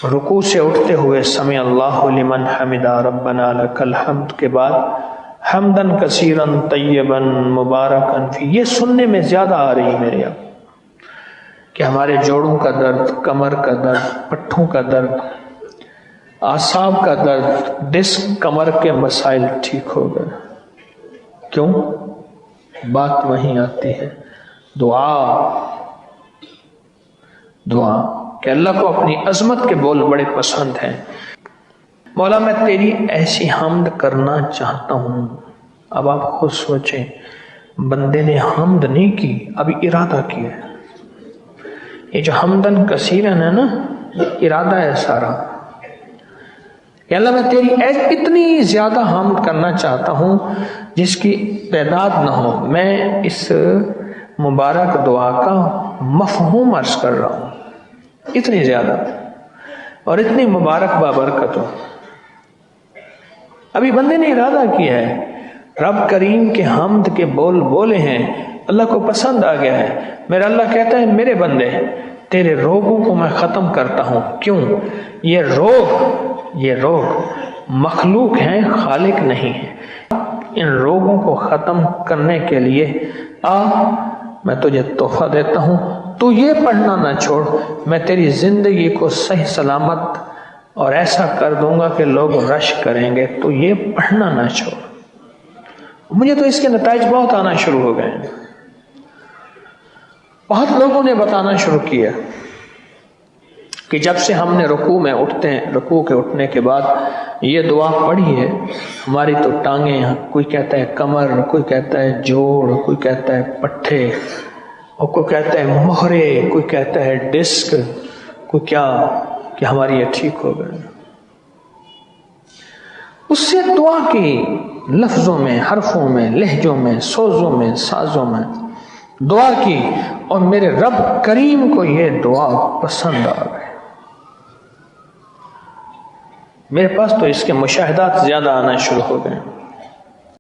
رکوع سے اٹھتے ہوئے سمع اللہ لمن حمدا ربنا لک الحمد کے بعد حمدن کثیرن طیبن مبارکن فی، یہ سننے میں زیادہ آ رہی ہے میرے اب کہ ہمارے جوڑوں کا درد، کمر کا درد، پٹھوں کا درد، اعصاب کا درد، ڈسک کمر کے مسائل ٹھیک ہو گئے۔ کیوں؟ بات وہیں آتی ہے، دعا کہ اللہ کو اپنی عظمت کے بول بڑے پسند ہیں۔ مولا میں تیری ایسی حمد کرنا چاہتا ہوں۔ اب آپ خود سوچیں، بندے نے حمد نہیں کی، ابھی ارادہ کیا ہے۔ یہ جو حمدن کثیرن ہے نا، یہ ارادہ ہے سارا کہ اللہ میں تیری اتنی زیادہ حمد کرنا چاہتا ہوں جس کی تعداد نہ ہو۔ میں اس مبارک دعا کا مفہوم عرض کر رہا ہوں، اتنی زیادہ اور اتنی مبارک بابرکت ہو۔ ابھی بندے نے ارادہ کیا ہے، رب کریم کے حمد کے بول بولے ہیں، اللہ کو پسند آ گیا ہے۔ میرا اللہ کہتا ہے میرے بندے تیرے روگوں کو میں ختم کرتا ہوں۔ کیوں؟ یہ روگ مخلوق ہیں، خالق نہیں ہیں۔ ان روگوں کو ختم کرنے کے لیے میں تجھے تحفہ دیتا ہوں، تو یہ پڑھنا نہ چھوڑ، میں تیری زندگی کو صحیح سلامت اور ایسا کر دوں گا کہ لوگ رش کریں گے، تو یہ پڑھنا نہ چھوڑ۔ مجھے تو اس کے نتائج بہت آنا شروع ہو گئے ہیں، بہت لوگوں نے بتانا شروع کیا کہ جب سے ہم نے رکوع میں اٹھتے ہیں، رکوع کے اٹھنے کے بعد یہ دعا پڑھی ہے، ہماری تو ٹانگیں، کوئی کہتا ہے کمر، کوئی کہتا ہے جوڑ، کوئی کہتا ہے پٹھے، اور کوئی کہتا ہے مہرے، کوئی کہتا ہے ڈسک، کوئی کیا کہ ہماری یہ ٹھیک ہو گئے۔ اس سے دعا کی لفظوں میں، حرفوں میں، لہجوں میں، سوزوں میں، سازوں میں دعا کی، اور میرے رب کریم کو یہ دعا پسند آ گئی۔ میرے پاس تو اس کے مشاہدات زیادہ آنا شروع ہو گئے۔